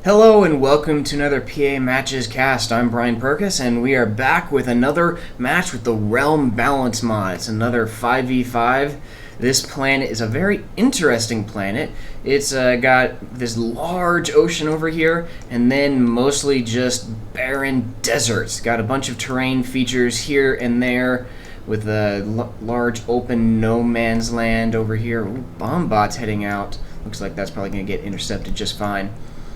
Hello and welcome to another PA Matches cast. I'm Brian Perkis, and we are back with another match with the Realm Balance mod. It's another 5v5. This planet is a very interesting planet. It's got this large ocean over here, and then mostly just barren deserts. Got a bunch of terrain features here and there, with a large open no man's land over here. Ooh, bomb bots heading out. Looks like that's probably going to get intercepted just fine.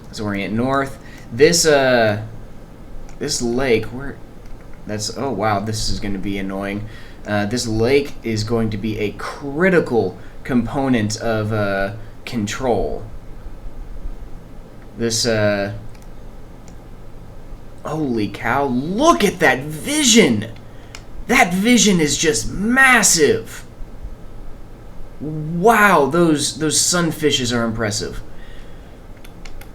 Let's orient north. This lake, oh wow, this is going to be annoying. This lake is going to be a critical component of control. This holy cow, look at that vision! That vision is just massive. Wow, those sunfishes are impressive.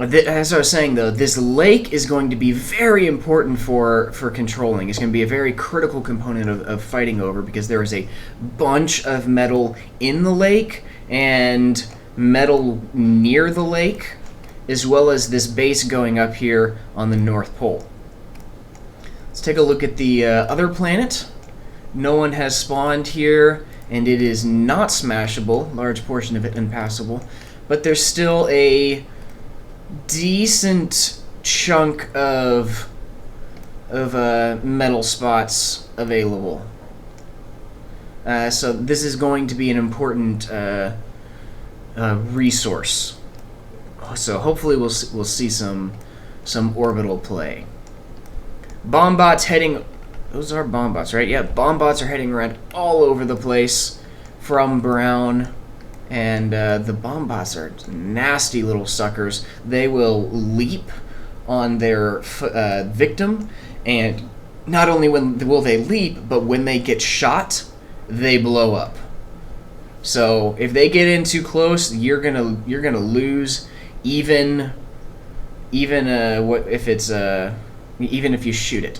As I was saying, though, this lake is going to be very important for controlling. It's going to be a very critical component of fighting over, because there is a bunch of metal in the lake and metal near the lake, as well as this base going up here on the North Pole. Let's take a look at the other planet. No one has spawned here, and it is not smashable. Large portion of it impassable. But there's still a decent chunk of metal spots available. So this is going to be an important resource. So hopefully we'll see some orbital play. Bomb bots heading. Those are bomb bots, right? Yeah, bomb bots are heading around all over the place from Brown. And the bomb bots are nasty little suckers. They will leap on their victim, and not only will they leap, but when they get shot, they blow up. So if they get in too close, you're gonna lose. Even if you shoot it.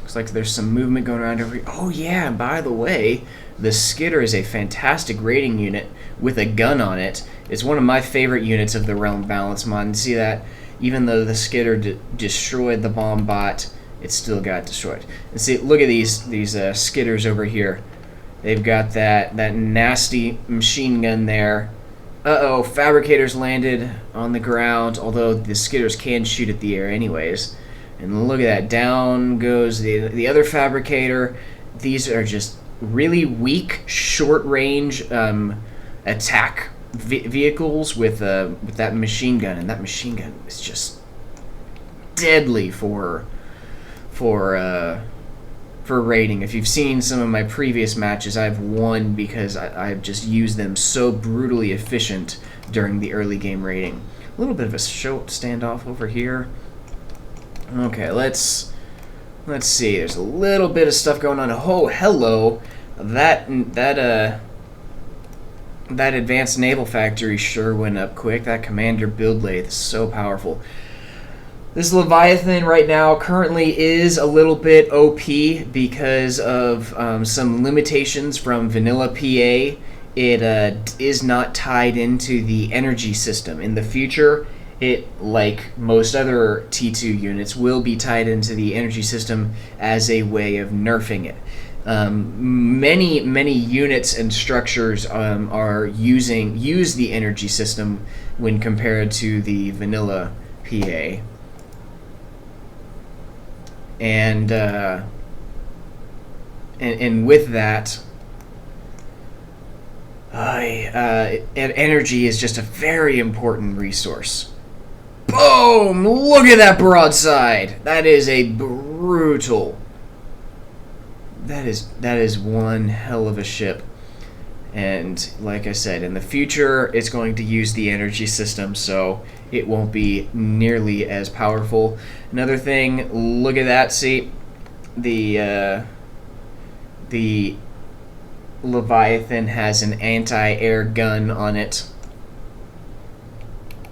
Looks like there's some movement going around over here. Oh yeah, and by the way, the Skidder is a fantastic raiding unit with a gun on it. It's one of my favorite units of the Realm Balance mod. And see that? Even though the Skidder destroyed the bomb bot, it still got destroyed. And see, look at these Skidders over here. They've got that nasty machine gun there. Uh-oh, Fabricators landed on the ground, although the Skidders can shoot at the air anyways. And look at that, down goes the other Fabricator. These are just really weak, short-range attack vehicles with that machine gun, and that machine gun is just deadly for raiding. If you've seen some of my previous matches, I've won because I've just used them so brutally efficient during the early game raiding. A little bit of a short standoff over here. Okay, let's see. There's a little bit of stuff going on. Oh, hello. That advanced naval factory sure went up quick. That commander build lathe is so powerful. This Leviathan right now currently is a little bit OP because of some limitations from vanilla PA. It is not tied into the energy system. In the future, it, like most other T2 units, will be tied into the energy system as a way of nerfing it. Many units and structures use the energy system when compared to the vanilla PA. And with that, energy is just a very important resource. Boom! Look at that broadside. That is a brutal. That is one hell of a ship. And like I said, in the future, it's going to use the energy system, so it won't be nearly as powerful. Another thing, look at that. See, the Leviathan has an anti-air gun on it.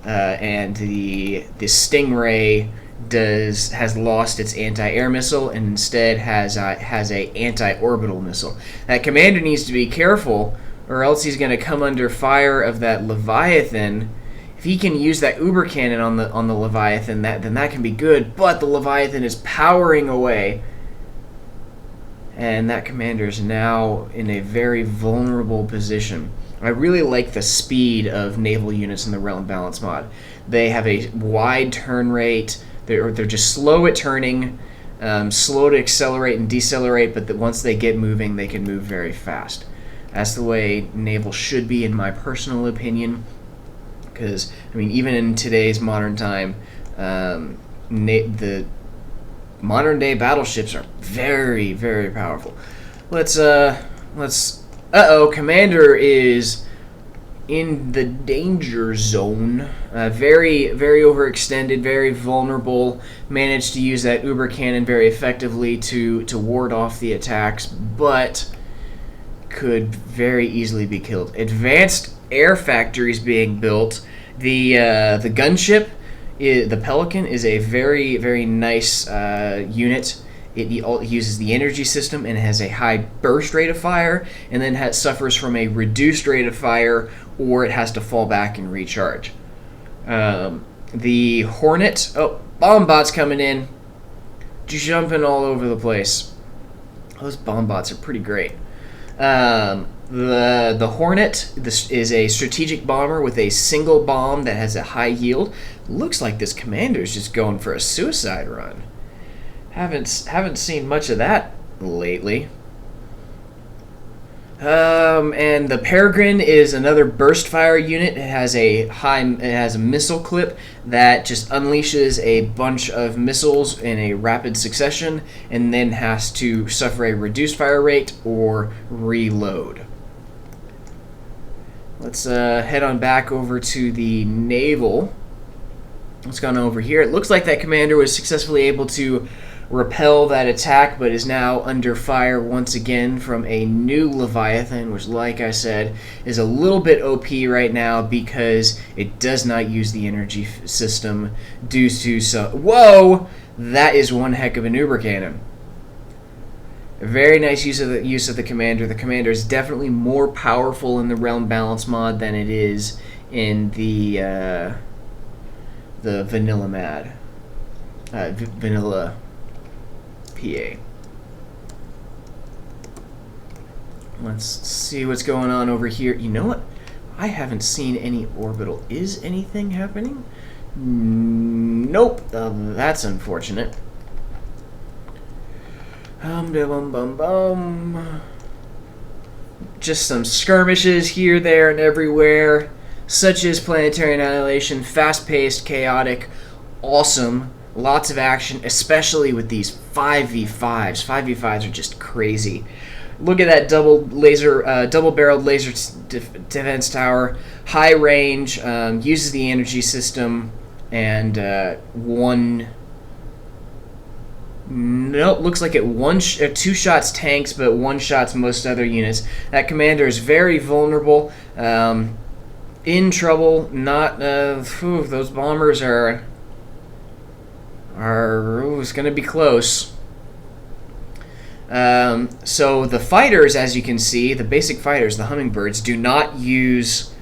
And the Stingray has lost its anti-air missile and instead has a anti-orbital missile. That commander needs to be careful or else he's going to come under fire of that Leviathan. If he can use that Uber cannon on the Leviathan, then that can be good. But the Leviathan is powering away, and that commander is now in a very vulnerable position. I really like the speed of naval units in the Realm Balance mod. They have a wide turn rate. They're just slow at turning, slow to accelerate and decelerate, but once they get moving, they can move very fast. That's the way naval should be, in my personal opinion. Because, I mean, even in today's modern time, the modern-day battleships are very, very powerful. Commander is in the danger zone. Very, very overextended, very vulnerable. Managed to use that Uber cannon very effectively to ward off the attacks, but could very easily be killed. Advanced air factories being built. The gunship, the Pelican, is a very, very nice unit. It uses the energy system and has a high burst rate of fire, and then suffers from a reduced rate of fire, or it has to fall back and recharge. The Hornet, bomb bots coming in, jumping all over the place. Those bomb bots are pretty great. The Hornet, this is a strategic bomber with a single bomb that has a high yield. Looks like this commander is just going for a suicide run. Haven't seen much of that lately. And the Peregrine is another burst fire unit. It has a missile clip that just unleashes a bunch of missiles in a rapid succession, and then has to suffer a reduced fire rate or reload. Let's head on back over to the naval. What's going on over here? It looks like that commander was successfully able to repel that attack, but is now under fire once again from a new Leviathan, which, like I said, is a little bit OP right now because it does not use the energy system due to Whoa! That is one heck of an Uber cannon. A very nice use of the commander. The commander is definitely more powerful in the Realm Balance mod than it is in the vanilla vanilla PA. Let's see what's going on over here. You know what? I haven't seen any orbital. Is anything happening? Nope. That's unfortunate. Just some skirmishes here, there, and everywhere, such as Planetary Annihilation. Fast-paced, chaotic, awesome. Lots of action, especially with these 5v5s. 5v5s are just crazy. Look at that double-barreled laser defense tower. High range, uses the energy system, and looks like it two shots tanks, but one shots most other units. That commander is very vulnerable. In trouble. Not those bombers are it's going to be close. So the fighters, as you can see, the basic fighters, the hummingbirds, do not use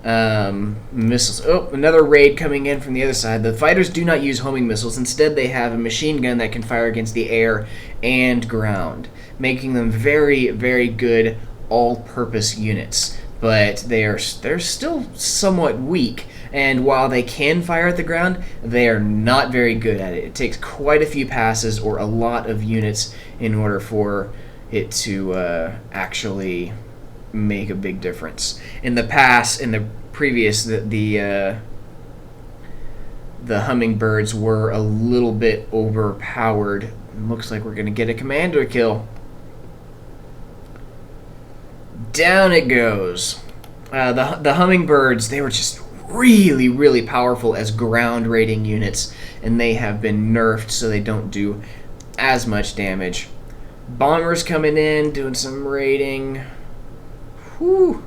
missiles. Oh, another raid coming in from the other side. The fighters do not use homing missiles. Instead, they have a machine gun that can fire against the air and ground, making them very, very good all-purpose units. But they're still somewhat weak, and while they can fire at the ground, they are not very good at it. It takes quite a few passes or a lot of units in order for it to actually make a big difference. In the previous, the hummingbirds were a little bit overpowered. Looks like we're going to get a commander kill. Down it goes. The hummingbirds, they were just really, really powerful as ground raiding units, and they have been nerfed so they don't do as much damage. Bombers coming in, doing some raiding. Whew.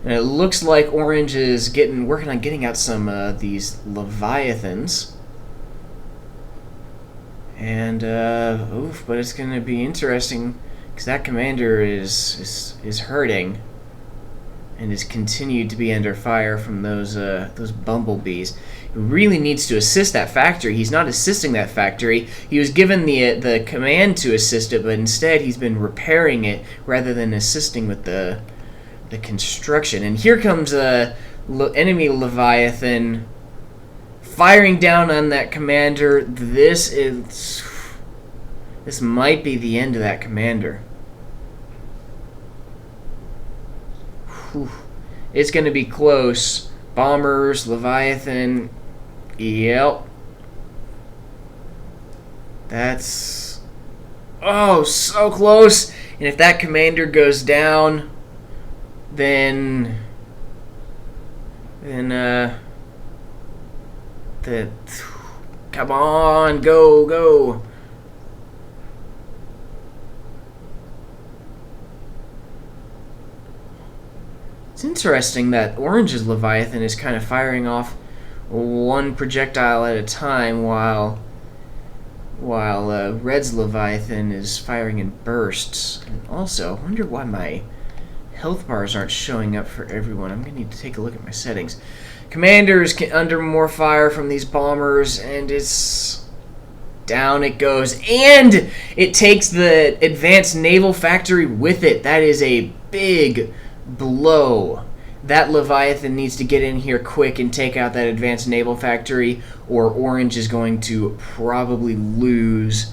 And it looks like Orange is working on getting out some of these Leviathans. And, but it's going to be interesting because that commander is hurting, and has continued to be under fire from those bumblebees. He really needs to assist that factory. He's not assisting that factory. He was given the command to assist it, but instead he's been repairing it rather than assisting with the construction. And here comes a enemy Leviathan firing down on that commander. This might be the end of that commander. Whew. It's going to be close. Bombers, Leviathan. Yep. That's... oh, so close. And if that commander goes down, then come on, go. It's interesting that Orange's Leviathan is kind of firing off one projectile at a time, while Red's Leviathan is firing in bursts. And also, I wonder why my health bars aren't showing up for everyone. I'm going to need to take a look at my settings. Commander's under more fire from these bombers, and it's... down it goes. And it takes the advanced naval factory with it. That is a big blow. That Leviathan needs to get in here quick and take out that advanced naval factory, or Orange is going to probably lose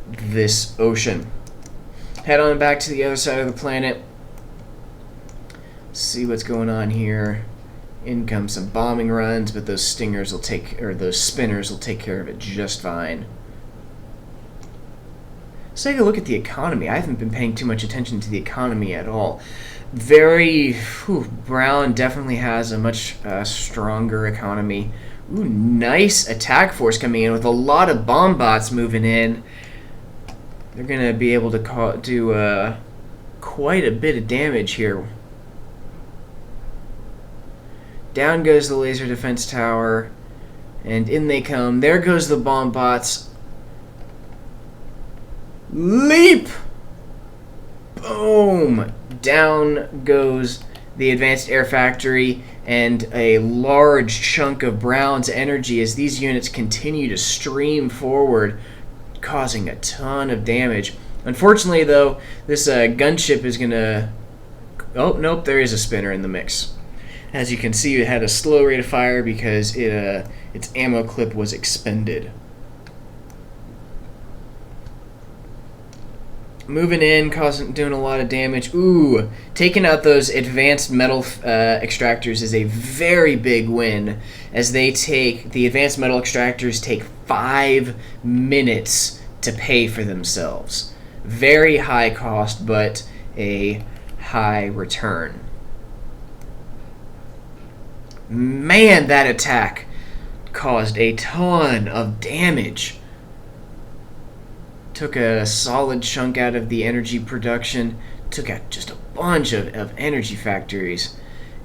this ocean. Head on back to the other side of the planet. See what's going on here. In come some bombing runs, but those stingers will take, or those spinners will take care of it just fine. Let's take a look at the economy. I haven't been paying too much attention to the economy at all. Brown definitely has a much stronger economy. Ooh, nice attack force coming in with a lot of bomb bots moving in. They're going to be able to do quite a bit of damage here. Down goes the laser defense tower, and in they come. There goes the bomb bots. Leap! Boom! Down goes the advanced air factory, and a large chunk of Brown's energy as these units continue to stream forward, causing a ton of damage. Unfortunately, though, this gunship is going to... oh, nope, there is a spinner in the mix. As you can see, it had a slow rate of fire because its ammo clip was expended. Moving in, doing a lot of damage. Ooh, taking out those advanced metal extractors is a very big win, as the advanced metal extractors take 5 minutes to pay for themselves. Very high cost, but a high return. Man, that attack caused a ton of damage. Took a solid chunk out of the energy production. Took out just a bunch of energy factories.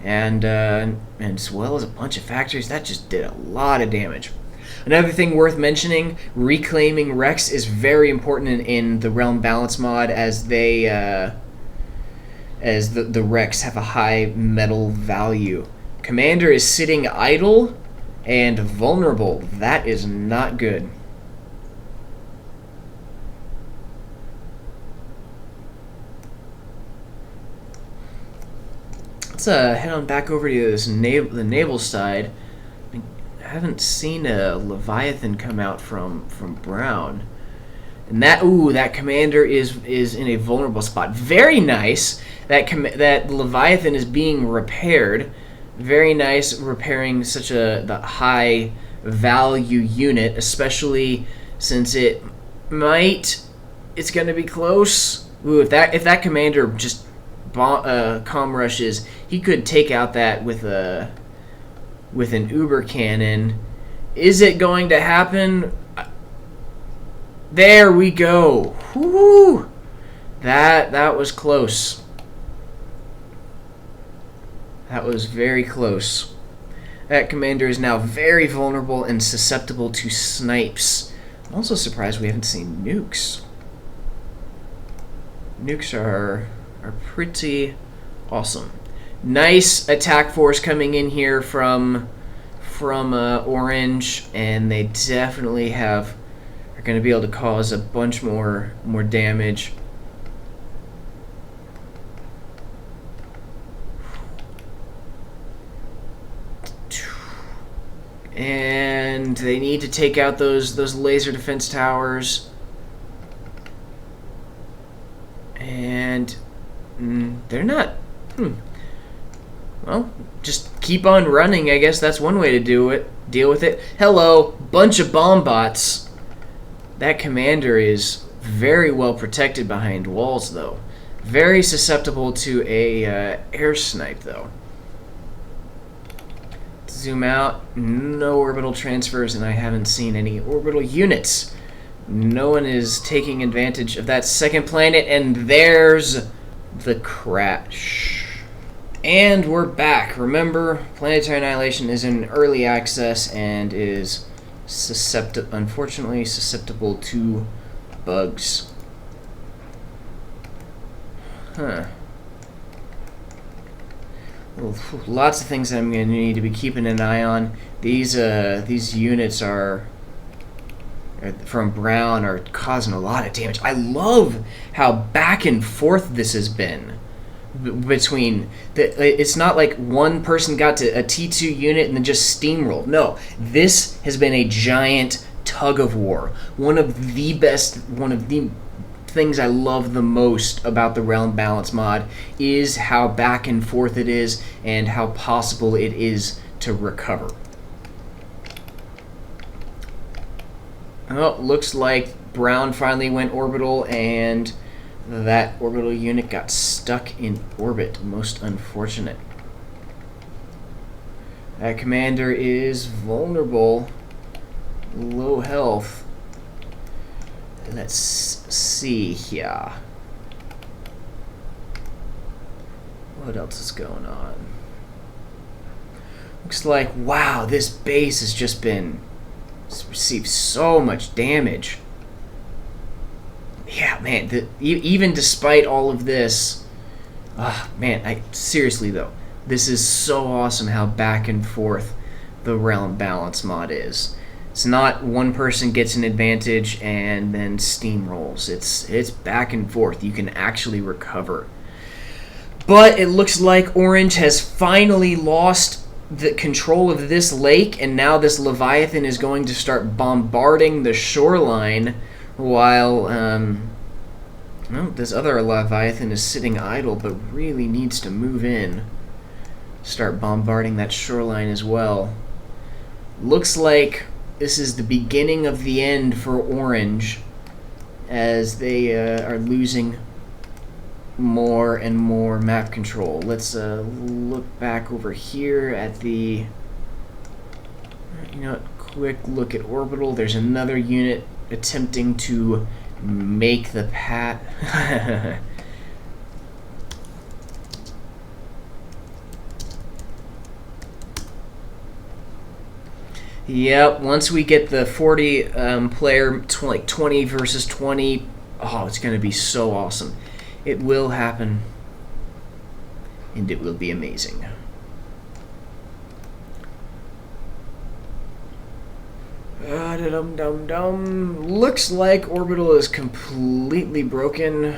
And as well as a bunch of factories, that just did a lot of damage. Another thing worth mentioning, reclaiming Rex is very important in the Realm Balance mod, as they as the Rex have a high metal value. Commander is sitting idle and vulnerable. That is not good. Let's head on back over to this the naval side. I haven't seen a Leviathan come out from Brown. And that commander is in a vulnerable spot. Very nice. That Leviathan is being repaired. Very nice repairing such the high value unit, especially since it's going to be close. Ooh, if that commander just comm rushes, he could take out that with an uber cannon. Is it going to happen? There we go. Woo! That was close. That was very close. That commander is now very vulnerable and susceptible to snipes. I'm also surprised we haven't seen nukes. Nukes are pretty awesome. Nice attack force coming in here from Orange, and they definitely are going to be able to cause a bunch more damage. And they need to take out those laser defense towers. And they're not. Well, just keep on running. I guess that's one way to deal with it. Hello, bunch of bomb bots. That commander is very well protected behind walls, though. Very susceptible to a air snipe, though. Zoom out. No orbital transfers, and I haven't seen any orbital units. No one is taking advantage of that second planet, and there's the crash. And we're back. Remember, Planetary Annihilation is in early access and is unfortunately susceptible to bugs. Huh. Lots of things that I'm going to need to be keeping an eye on. These units from Brown are causing a lot of damage. I love how back and forth this has been. Between it's not like one person got to a T2 unit and then just steamrolled. No, this has been a giant tug-of-war. One of the things I love the most about the Realm Balance mod is how back and forth it is and how possible it is to recover. Oh, looks like Brown finally went orbital, and that orbital unit got stuck in orbit. Most unfortunate. That commander is vulnerable. Low health. Let's see here. What else is going on? Looks like, wow, this base has just received so much damage. Yeah, man, even despite all of this, man, seriously though, this is so awesome how back and forth the Realm Balance mod is. It's not one person gets an advantage and then steamrolls. It's back and forth. You can actually recover. But it looks like Orange has finally lost the control of this lake, and now this Leviathan is going to start bombarding the shoreline while this other Leviathan is sitting idle but really needs to move in. Start bombarding that shoreline as well. Looks like this is the beginning of the end for Orange as they are losing more and more map control. Let's look back over here at the quick look at orbital. There's another unit attempting to make the path. Yep, once we get the 40 player, like 20 versus 20, oh, it's going to be so awesome. It will happen, and it will be amazing. Looks like orbital is completely broken.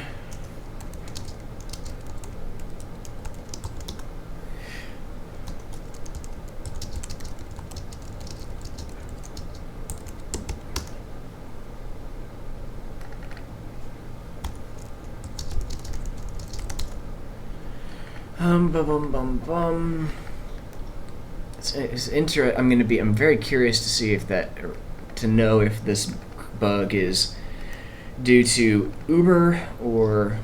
I'm very curious to see to know if this bug is due to Uber or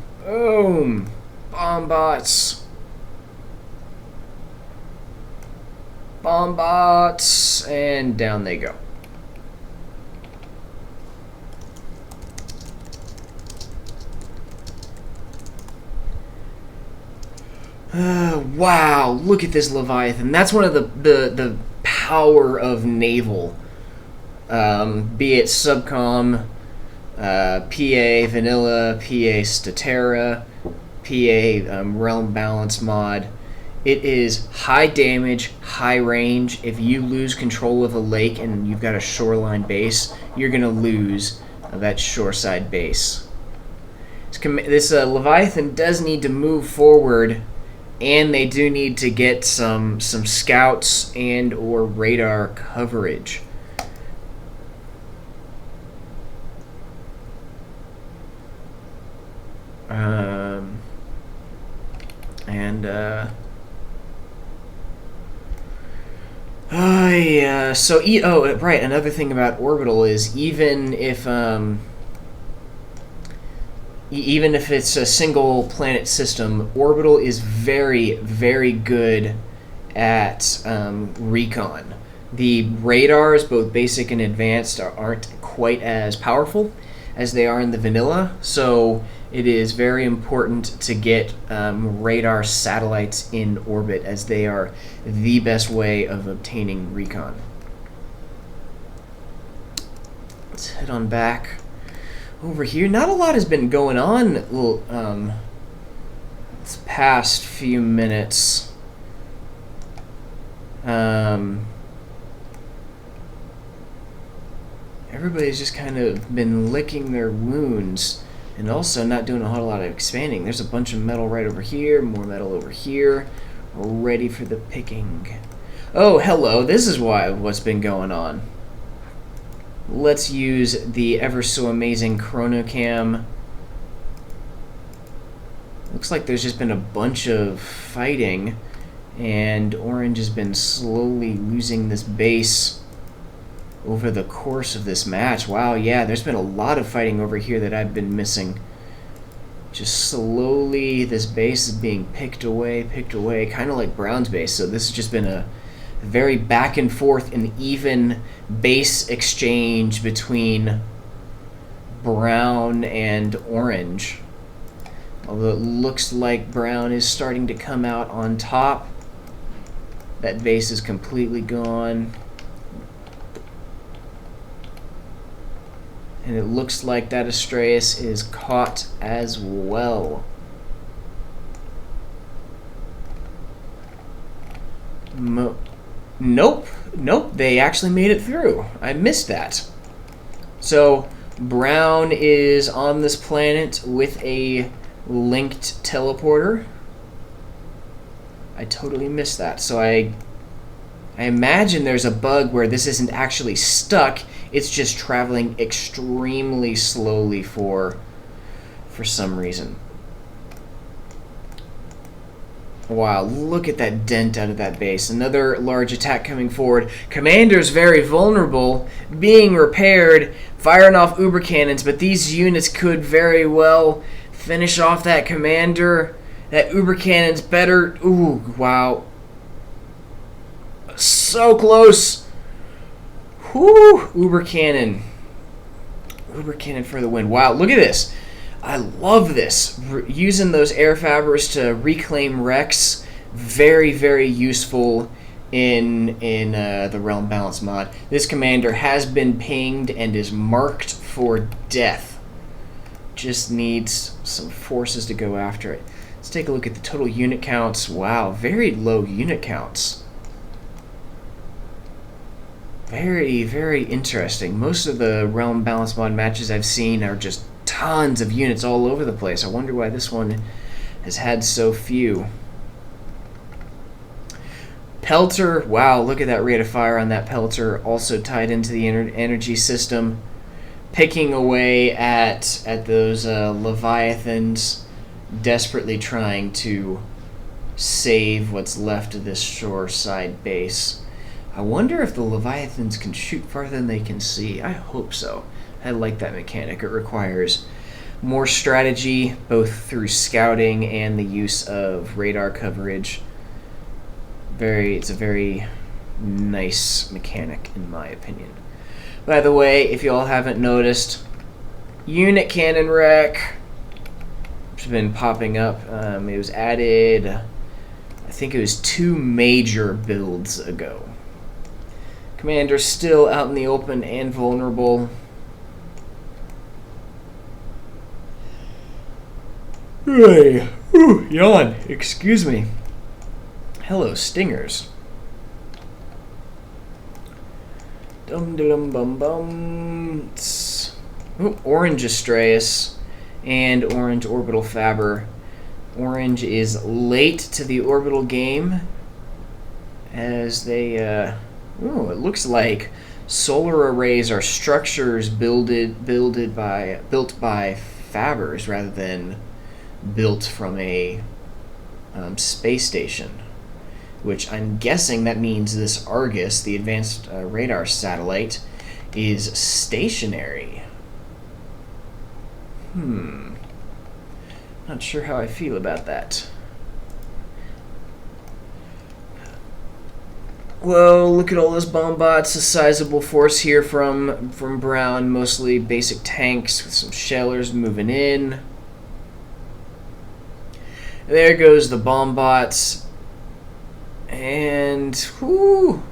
bomb bots, and down they go. Wow, look at this Leviathan. That's one of the power of Naval. Be it SubCom, PA Vanilla, PA Statera, PA Realm Balance mod. It is high damage, high range. If you lose control of a lake and you've got a shoreline base, you're going to lose that shoreside base. This Leviathan does need to move forward, and they do need to get some scouts and or radar coverage. Right, another thing about orbital is even if it's a single planet system, orbital is very, very good at recon. The radars, both basic and advanced, aren't quite as powerful as they are in the vanilla, so it is very important to get radar satellites in orbit, as they are the best way of obtaining recon. Let's head on back over here. Not a lot has been going on this past few minutes. Everybody's just kind of been licking their wounds and also not doing a whole lot of expanding. There's a bunch of metal right over here, more metal over here, ready for the picking. Oh, hello, this is what's been going on. Let's use the ever so amazing chronocam. Looks like there's just been a bunch of fighting, and Orange has been slowly losing this base over the course of this match. Wow, yeah, there's been a lot of fighting over here that I've been missing. Just slowly, this base is being picked away, kind of like Brown's base. So this has just been a very back and forth and even base exchange between Brown and Orange. Although it looks like Brown is starting to come out on top. That base is completely gone. And it looks like that Astraeus is caught as well. Nope, they actually made it through. I missed that. So Brown is on this planet with a linked teleporter. I totally missed that. So I imagine there's a bug where this isn't actually stuck. It's just traveling extremely slowly for some reason. Wow, look at that dent out of that base. Another large attack coming forward. Commander's very vulnerable, being repaired, firing off Uber cannons, but these units could very well finish off that commander. That Uber cannon's better. Ooh, wow. So close. Whoo, Uber cannon. Uber cannon for the win. Wow, look at this. I love this. Using those air fabbers to reclaim wrecks, very, very useful in the Realm Balance mod. This commander has been pinged and is marked for death. Just needs some forces to go after it. Let's take a look at the total unit counts. Wow, very low unit counts. Very, very interesting. Most of the Realm Balance mod matches I've seen are just tons of units all over the place. I wonder why this one has had so few. Pelter, wow, look at that rate of fire on that Pelter, also tied into the energy system, picking away at those Leviathans, desperately trying to save what's left of this shoreside base. I wonder if the Leviathans can shoot farther than they can see. I hope so. I like that mechanic. It requires more strategy, both through scouting and the use of radar coverage. It's a very nice mechanic, in my opinion. By the way, if you all haven't noticed, unit cannon wreck, which has been popping up. It was added, I think it was 2 major builds ago. Commander's still out in the open and vulnerable. Hey, yawn. Excuse me. Hello, stingers. Dum dum bum bum. Orange Astraeus and orange orbital Faber. Orange is late to the orbital game as they it looks like solar arrays are structures built by Fabers rather than built from a space station, which I'm guessing that means this Argus, the advanced radar satellite, is stationary. Not sure how I feel about that. Well, look at all those bomb bots. A sizable force here from Brown, mostly basic tanks with some shellers moving in. There goes the bomb bots. And, whoo!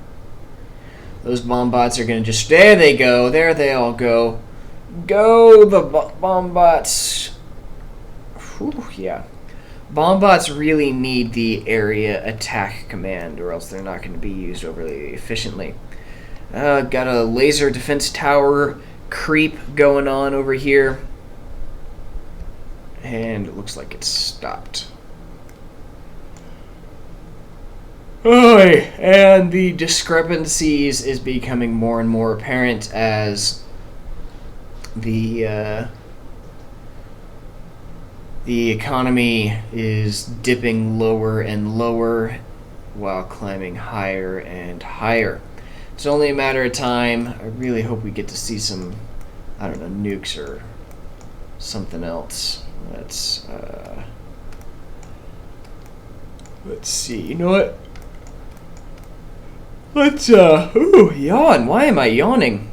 Those bomb bots are going to just... There they go. There they all go. Go, the bomb bots. Whew, yeah. Bomb bots really need the area attack command, or else they're not going to be used overly efficiently. Got a laser defense tower creep going on over here. And it looks like it's stopped. And the discrepancies is becoming more and more apparent as the economy is dipping lower and lower while climbing higher and higher. It's only a matter of time. I really hope we get to see some, I don't know, nukes or something else. Let's see. You know what? Let's yawn. Why am I yawning?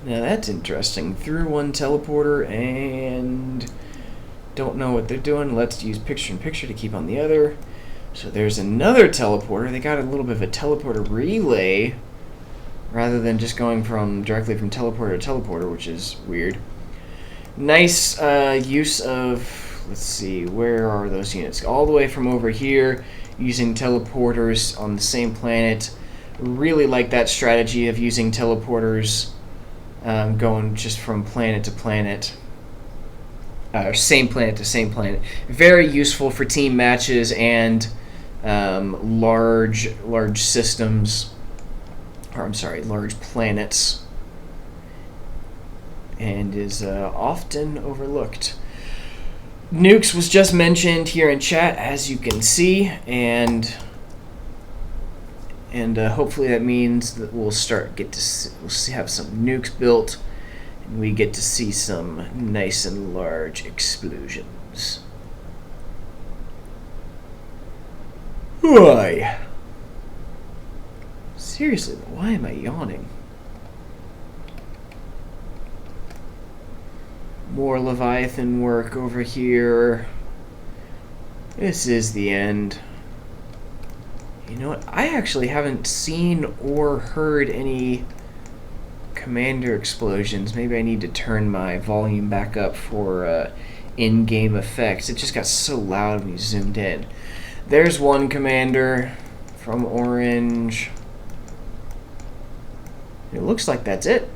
Now that's interesting. Through one teleporter and don't know what they're doing. Let's use picture-in-picture to keep on the other. So there's another teleporter. They got a little bit of a teleporter relay rather than just going directly from teleporter to teleporter, which is weird. Nice use of, let's see, where are those units? All the way from over here, using teleporters on the same planet. Really like that strategy of using teleporters going just from planet to planet. Same planet to same planet. Very useful for team matches and large systems. Or I'm sorry, large planets. And is often overlooked. Nukes was just mentioned here in chat, as you can see, and hopefully that means that we'll have some nukes built, and we get to see some nice and large explosions. Why? Seriously, why am I yawning? More Leviathan work over here. This is the end. You know what? I actually haven't seen or heard any commander explosions. Maybe I need to turn my volume back up for in-game effects. It just got so loud when you zoomed in. There's one commander from Orange. It looks like that's it.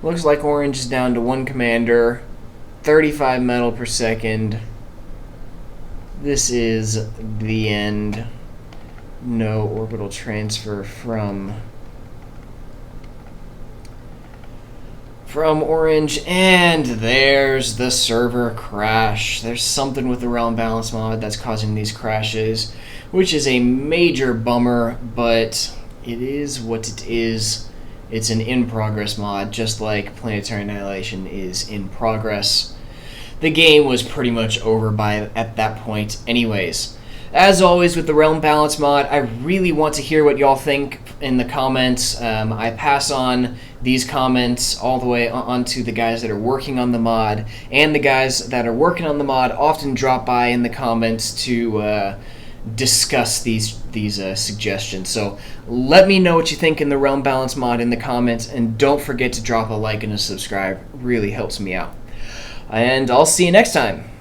Looks like Orange is down to one commander, 35 metal per second. This is the end. No orbital transfer from Orange, and there's the server crash. There's something with the realm balance mod that's causing these crashes, which is a major bummer, but it is what it is. It's an in-progress mod, just like Planetary Annihilation is in progress. The game was pretty much over at that point anyways. As always with the Realm Balance mod, I really want to hear what y'all think in the comments. I pass on these comments all the way onto the guys that are working on the mod, and the guys that are working on the mod often drop by in the comments to discuss these these suggestions. So let me know what you think in the Realm Balance mod in the comments, and don't forget to drop a like and a subscribe. It really helps me out. And I'll see you next time.